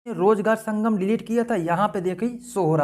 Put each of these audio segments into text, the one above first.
रोजगार संगम डिलीट किया था, यहाँ पे देखिए शो हो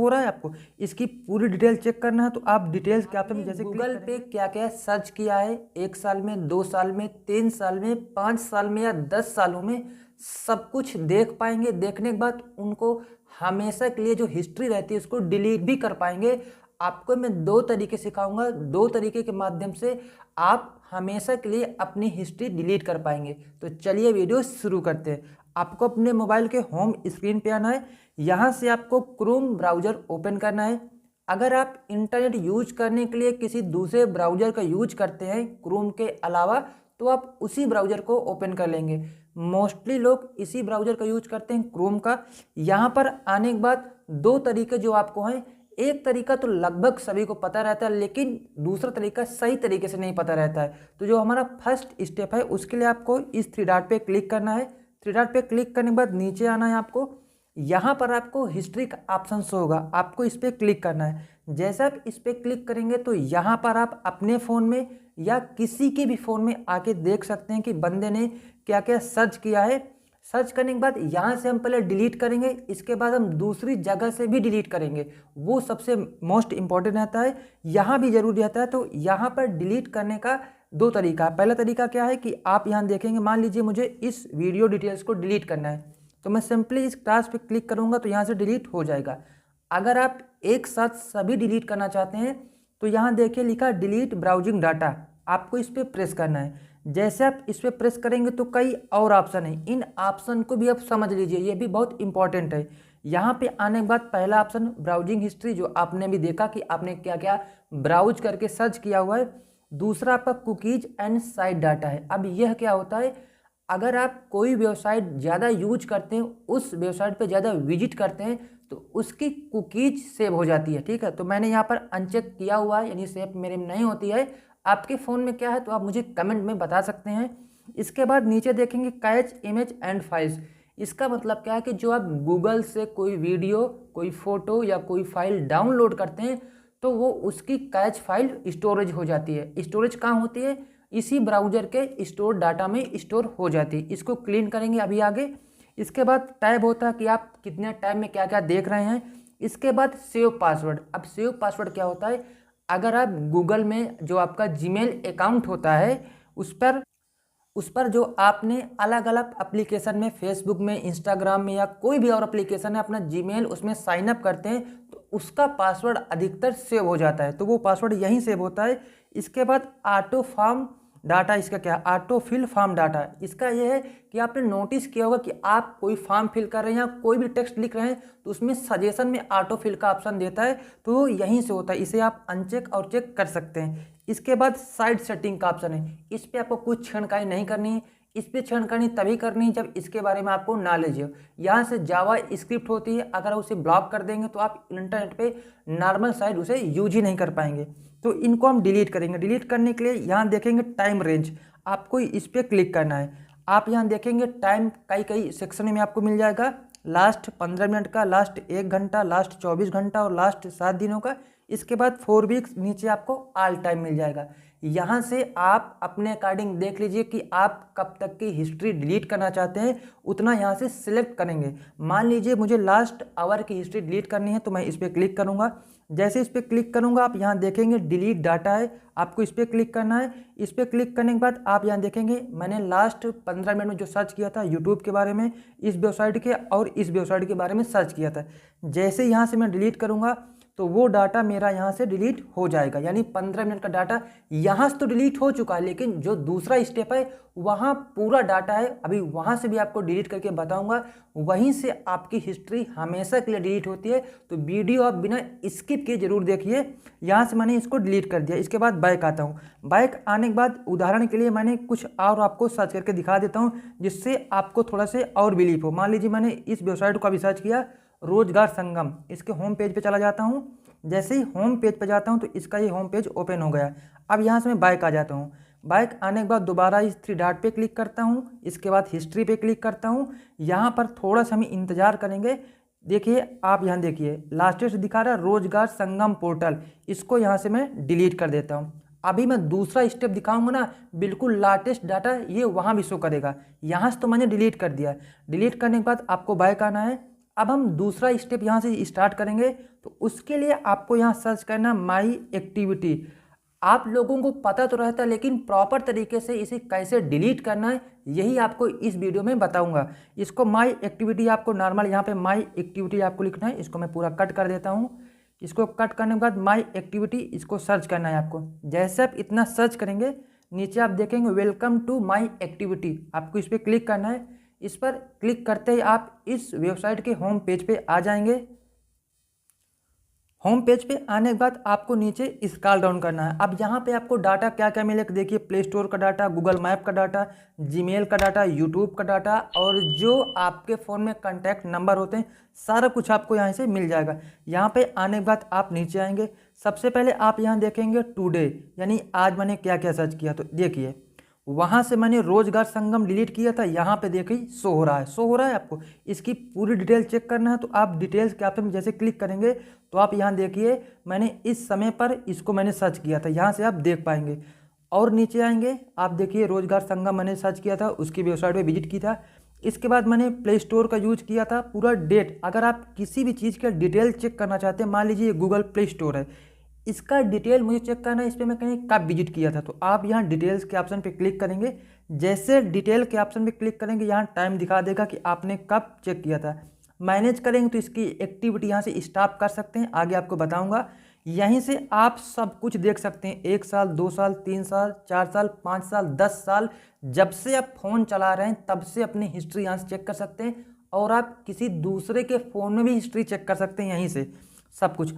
रहा है आपको। इसकी पूरी डिटेल चेक करना है तो आप डिटेल्स के ऑप्शन में जैसे गूगल पे क्या क्या सर्च किया है 1 साल में, 2 साल में, 3 साल में, 5 साल में या 10 सालों में, सब कुछ देख पाएंगे। देखने के बाद उनको हमेशा के लिए जो हिस्ट्री रहती है उसको डिलीट भी कर पाएंगे। आपको मैं 2 तरीके सिखाऊंगा, 2 तरीके के माध्यम से आप हमेशा के लिए अपनी हिस्ट्री डिलीट कर पाएंगे। तो चलिए वीडियो शुरू करते हैं। आपको अपने मोबाइल के होम स्क्रीन पे आना है। यहाँ से आपको क्रोम ब्राउज़र ओपन करना है। अगर आप इंटरनेट यूज करने के लिए किसी दूसरे ब्राउज़र का यूज करते हैं क्रोम के अलावा, तो आप उसी ब्राउज़र को ओपन कर लेंगे। मोस्टली लोग इसी ब्राउज़र का यूज करते हैं, क्रोम का। यहाँ पर आने के बाद 2 तरीके जो आपको हैं, एक तरीका तो लगभग सभी को पता रहता है, लेकिन दूसरा तरीका सही तरीके से नहीं पता रहता है। तो जो हमारा फर्स्ट स्टेप है उसके लिए आपको इस 3 डॉट पे क्लिक करना है। 3 डॉट पे क्लिक करने के बाद नीचे आना है आपको। यहाँ पर आपको हिस्ट्री का ऑप्शन शो होगा, आपको इस पर क्लिक करना है। जैसे आप इस पर क्लिक करेंगे तो यहाँ पर आप अपने फ़ोन में या किसी के भी फ़ोन में आके देख सकते हैं कि बंदे ने क्या क्या सर्च किया है। सर्च करने के बाद यहाँ से हम पहले डिलीट करेंगे, इसके बाद हम दूसरी जगह से भी डिलीट करेंगे। वो सबसे मोस्ट इम्पॉर्टेंट रहता है, यहाँ भी जरूरी रहता है। तो यहाँ पर डिलीट करने का 2 तरीका है। पहला तरीका क्या है कि आप यहाँ देखेंगे, मान लीजिए मुझे इस वीडियो डिटेल्स को डिलीट करना है, तो मैं सिंपली इस क्लास पे क्लिक करूँगा तो यहाँ से डिलीट हो जाएगा। अगर आप एक साथ सभी डिलीट करना चाहते हैं तो यहाँ देखिए लिखा डिलीट ब्राउजिंग डाटा, आपको इस पर प्रेस करना है। जैसे आप इस पर प्रेस करेंगे तो कई और ऑप्शन है, इन ऑप्शन को भी आप समझ लीजिए, ये भी बहुत इंपॉर्टेंट है। यहाँ पे आने के बाद पहला ऑप्शन ब्राउजिंग हिस्ट्री, जो आपने भी देखा कि आपने क्या क्या ब्राउज करके सर्च किया हुआ है। दूसरा आपका कुकीज एंड साइट डाटा है। अब यह क्या होता है, अगर आप कोई वेबसाइट ज़्यादा यूज करते हैं, उस वेबसाइट पे ज़्यादा विजिट करते हैं, तो उसकी कुकीज सेव हो जाती है। ठीक है, तो मैंने यहाँ पर अनचेक किया हुआ है, यानी सेव मेरे में नहीं होती है। आपके फ़ोन में क्या है तो आप मुझे कमेंट में बता सकते हैं। इसके बाद नीचे देखेंगे कैच इमेज एंड फाइल्स। इसका मतलब क्या है कि जो आप गूगल से कोई वीडियो, कोई फ़ोटो या कोई फाइल डाउनलोड करते हैं तो वो उसकी कैच फाइल स्टोरेज हो जाती है। स्टोरेज कहाँ होती है, इसी ब्राउज़र के स्टोर डाटा में स्टोर हो जाती है। इसको क्लीन करेंगे अभी आगे। इसके बाद टैब होता है कि आप कितने टाइम में क्या क्या देख रहे हैं। इसके बाद सेव पासवर्ड। अब सेव पासवर्ड क्या होता है, अगर आप गूगल में जो आपका जीमेल अकाउंट होता है उस पर जो आपने अलग अलग एप्लीकेशन में, फेसबुक में, इंस्टाग्राम में या कोई भी और एप्लीकेशन है, अपना जीमेल उसमें साइन अप करते हैं तो उसका पासवर्ड अधिकतर सेव हो जाता है, तो वो पासवर्ड यहीं सेव होता है। इसके बाद ऑटो फॉर्म डाटा, इसका क्या, ऑटो फिल फॉर्म डाटा। इसका ये है कि आपने नोटिस किया होगा कि आप कोई फॉर्म फिल कर रहे हैं या कोई भी टेक्स्ट लिख रहे हैं तो उसमें सजेशन में ऑटो फिल का ऑप्शन देता है, तो वो यहीं से होता है। इसे आप अनचेक और चेक कर सकते हैं। इसके बाद साइड सेटिंग का ऑप्शन है, इस पर आपको कुछ छेड़खानी नहीं करनी है। इस पर छेड़खानी तभी करनी है जब इसके बारे में आपको नॉलेज हो। यहाँ से जावा स्क्रिप्ट होती है, अगर उसे ब्लॉक कर देंगे तो आप इंटरनेट पे नॉर्मल साइट उसे यूज ही नहीं कर पाएंगे। तो इनको हम डिलीट करेंगे। डिलीट करने के लिए यहाँ देखेंगे टाइम रेंज, आपको इस पर क्लिक करना है। आप यहाँ देखेंगे टाइम कई सेक्शन में आपको मिल जाएगा, लास्ट 15 मिनट का, लास्ट 1 घंटा, लास्ट 24 घंटा और लास्ट 7 दिनों का। इसके बाद 4 वीक्स, नीचे आपको ऑल टाइम मिल जाएगा। यहाँ से आप अपने अकॉर्डिंग देख लीजिए कि आप कब तक की हिस्ट्री डिलीट करना चाहते हैं, उतना यहाँ से सिलेक्ट करेंगे। मान लीजिए मुझे लास्ट आवर की हिस्ट्री डिलीट करनी है तो मैं इस पर क्लिक करूँगा। जैसे इस पर क्लिक करूँगा आप यहाँ देखेंगे डिलीट डाटा है, आपको इस पर क्लिक करना है। इस पर क्लिक करने के बाद आप यहाँ देखेंगे मैंने लास्ट 15 मिनट में जो सर्च किया था यूट्यूब के बारे में, इस वेबसाइट के और इस वेबसाइट के बारे में सर्च किया था, जैसे यहाँ से मैं डिलीट करूँगा तो वो डाटा मेरा यहाँ से डिलीट हो जाएगा। यानी 15 मिनट का डाटा यहाँ से तो डिलीट हो चुका है, लेकिन जो दूसरा स्टेप है वहाँ पूरा डाटा है, अभी वहाँ से भी आपको डिलीट करके बताऊँगा। वहीं से आपकी हिस्ट्री हमेशा के लिए डिलीट होती है, तो वीडियो आप बिना स्किप किए जरूर देखिए। यहाँ से मैंने इसको डिलीट कर दिया। इसके बाद बैक आता हूँ। बैक आने के बाद उदाहरण के लिए मैंने कुछ और आपको सर्च करके दिखा देता हूँ, जिससे आपको थोड़ा से और बिलीव हो। मान लीजिए मैंने इस वेबसाइट को अभी सर्च किया, रोजगार संगम। इसके होम पेज पे चला जाता हूँ। जैसे ही होम पेज पे जाता हूँ तो इसका ये होम पेज ओपन हो गया। अब यहाँ से मैं बैक आ जाता हूँ। बैक आने के बाद दोबारा इस 3 डॉट पे क्लिक करता हूँ। इसके बाद हिस्ट्री पे क्लिक करता हूँ। यहाँ पर थोड़ा सा हम इंतजार करेंगे। देखिए आप यहाँ देखिए लास्टेस्ट दिखा रहा है रोजगार संगम पोर्टल, इसको यहाँ से मैं डिलीट कर देता हूँ। अभी मैं दूसरा स्टेप दिखाऊंगा ना, बिल्कुल लेटेस्ट डाटा ये वहाँ भी शो करेगा। यहाँ से तो मैंने डिलीट कर दिया। डिलीट करने के बाद आपको बैक आना है। अब हम दूसरा स्टेप यहाँ से स्टार्ट करेंगे। तो उसके लिए आपको यहाँ सर्च करना माई एक्टिविटी। आप लोगों को पता तो रहता है, लेकिन प्रॉपर तरीके से इसे कैसे डिलीट करना है यही आपको इस वीडियो में बताऊंगा। इसको माई एक्टिविटी आपको नॉर्मल यहाँ पे माई एक्टिविटी आपको लिखना है। इसको मैं पूरा कट कर देता हूँ। इसको कट करने के बाद माई एक्टिविटी इसको सर्च करना है आपको। जैसे आप इतना सर्च करेंगे, नीचे आप देखेंगे वेलकम टू माई एक्टिविटी, आपको इस पर क्लिक करना है। इस पर क्लिक करते ही आप इस वेबसाइट के होम पेज पे आ जाएंगे। होम पेज पे आने के बाद आपको नीचे स्क्रॉल डाउन करना है। अब यहाँ पे आपको डाटा क्या क्या मिलेगा देखिए, प्ले स्टोर का डाटा, गूगल मैप का डाटा, जीमेल का डाटा, यूट्यूब का डाटा, और जो आपके फ़ोन में कॉन्टैक्ट नंबर होते हैं सारा कुछ आपको यहाँ से मिल जाएगा। यहाँ पे आने के बाद आप नीचे आएंगे। सबसे पहले आप यहाँ देखेंगे टुडे, यानी आज मैंने क्या क्या सर्च किया। तो देखिए वहाँ से मैंने रोजगार संगम डिलीट किया था, यहाँ पे देखिए शो हो रहा है। शो हो रहा है आपको। इसकी पूरी डिटेल चेक करना है तो आप डिटेल्स के ऑप्शन में जैसे क्लिक करेंगे तो आप यहाँ देखिए मैंने इस समय पर इसको मैंने सर्च किया था, यहाँ से आप देख पाएंगे। और नीचे आएंगे, आप देखिए रोजगार संगम मैंने सर्च किया था, उसकी वेबसाइट पर विजिट की था। इसके बाद मैंने प्ले स्टोर का यूज किया था, पूरा डेट। अगर आप किसी भी चीज़ का डिटेल चेक करना चाहते हैं, मान लीजिए गूगल प्ले स्टोर है, इसका डिटेल मुझे चेक करना है, इस पर मैं कहीं कब विजिट किया था। तो आप यहाँ डिटेल्स के ऑप्शन पे क्लिक करेंगे। जैसे डिटेल के ऑप्शन पे क्लिक करेंगे, यहाँ टाइम दिखा देगा कि आपने कब चेक किया था। मैनेज करेंगे तो इसकी एक्टिविटी यहाँ से स्टॉप कर सकते हैं, आगे आपको बताऊँगा। यहीं से आप सब कुछ देख सकते हैं, 1 साल, 2 साल, 3 साल, 4 साल, 5 साल, 10 साल, जब से आप फ़ोन चला रहे हैं तब से अपनी हिस्ट्री यहाँ से चेक कर सकते हैं। और आप किसी दूसरे के फ़ोन में भी हिस्ट्री चेक कर सकते हैं यहीं से सब कुछ।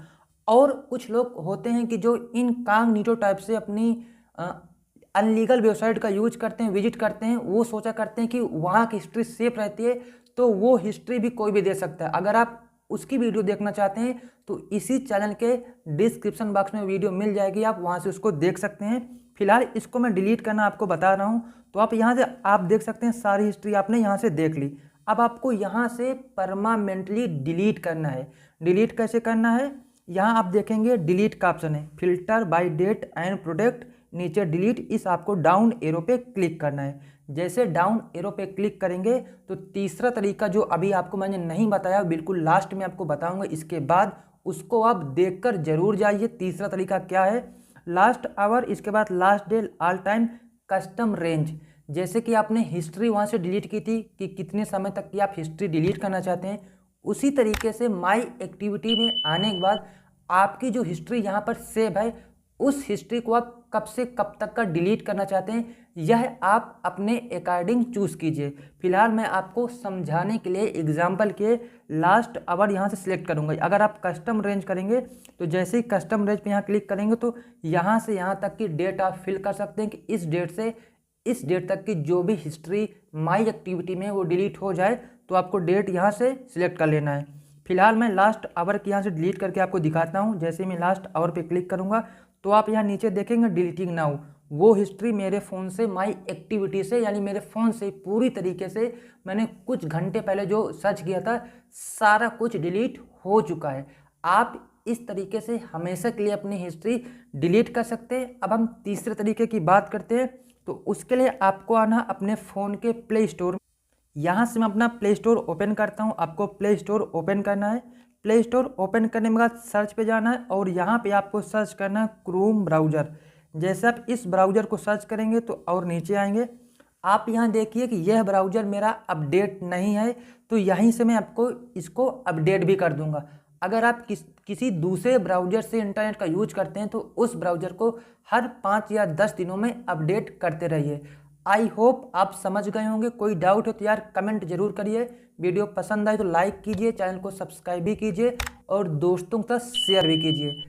और कुछ लोग होते हैं कि जो इनकॉग्निटो टाइप से अपनी अनलीगल वेबसाइट का यूज करते हैं, विजिट करते हैं, वो सोचा करते हैं कि वहाँ की हिस्ट्री सेफ रहती है, तो वो हिस्ट्री भी कोई भी दे सकता है। अगर आप उसकी वीडियो देखना चाहते हैं तो इसी चैनल के डिस्क्रिप्शन बॉक्स में वीडियो मिल जाएगी, आप वहाँ से उसको देख सकते हैं। फिलहाल इसको मैं डिलीट करना आपको बता रहा हूँ। तो आप यहाँ से आप देख सकते हैं सारी हिस्ट्री आपने यहाँ से देख ली। अब आपको यहाँ से परमानेंटली डिलीट करना है। डिलीट कैसे करना है, यहाँ आप देखेंगे डिलीट का ऑप्शन है, filter by date and product, नीचे डिलीट, इस आपको डाउन एरो पे क्लिक करना है। जैसे डाउन एरो पे क्लिक करेंगे तो तीसरा तरीका जो अभी आपको मैंने नहीं बताया, बिल्कुल लास्ट में आपको बताऊंगा, इसके बाद उसको आप देखकर जरूर जाइए। तीसरा तरीका क्या है, लास्ट आवर, इसके बाद last day, all time, custom range. जैसे कि आपने हिस्ट्री वहाँ से डिलीट की थी कि कितने समय तक की आप हिस्ट्री डिलीट करना चाहते हैं, उसी तरीके से माई एक्टिविटी में आने के बाद आपकी जो हिस्ट्री यहाँ पर सेव है, उस हिस्ट्री को आप कब से कब तक का डिलीट करना चाहते हैं, यह आप अपने अकॉर्डिंग चूज़ कीजिए। फिलहाल मैं आपको समझाने के लिए एग्जांपल के लास्ट आवर यहाँ से सिलेक्ट करूँगा। अगर आप कस्टम रेंज करेंगे तो जैसे ही कस्टम रेंज पे यहाँ क्लिक करेंगे तो यहाँ से यहाँ तक की डेट आप फिल कर सकते हैं कि इस डेट से इस डेट तक की जो भी हिस्ट्री माई एक्टिविटी में वो डिलीट हो जाए, तो आपको डेट यहाँ से सिलेक्ट कर लेना है। फिलहाल मैं लास्ट आवर की यहाँ से डिलीट करके आपको दिखाता हूँ। जैसे मैं लास्ट आवर पे क्लिक करूँगा तो आप यहाँ नीचे देखेंगे डिलीटिंग नाउ, वो हिस्ट्री मेरे फ़ोन से माई एक्टिविटी से, यानी मेरे फ़ोन से पूरी तरीके से मैंने कुछ घंटे पहले जो सर्च किया था सारा कुछ डिलीट हो चुका है। आप इस तरीके से हमेशा के लिए अपनी हिस्ट्री डिलीट कर सकते हैं। अब हम तीसरे तरीके की बात करते हैं। तो उसके लिए आपको आना अपने फ़ोन के प्ले स्टोर। यहाँ से मैं अपना प्ले स्टोर ओपन करता हूँ। आपको प्ले स्टोर ओपन करना है। प्ले स्टोर ओपन करने के बाद सर्च पे जाना है और यहाँ पे आपको सर्च करना है क्रोम ब्राउज़र। जैसे आप इस ब्राउज़र को सर्च करेंगे तो और नीचे आएंगे, आप यहाँ देखिए कि यह ब्राउज़र मेरा अपडेट नहीं है, तो यहीं से मैं आपको इसको अपडेट भी कर दूँगा। अगर आप किसी दूसरे ब्राउज़र से इंटरनेट का यूज करते हैं तो उस ब्राउज़र को हर 5 या 10 दिनों में अपडेट करते रहिए। आई होप आप समझ गए होंगे। कोई डाउट हो तो यार कमेंट जरूर करिए। वीडियो पसंद आए तो लाइक कीजिए, चैनल को सब्सक्राइब भी कीजिए और दोस्तों के साथ शेयर भी कीजिए।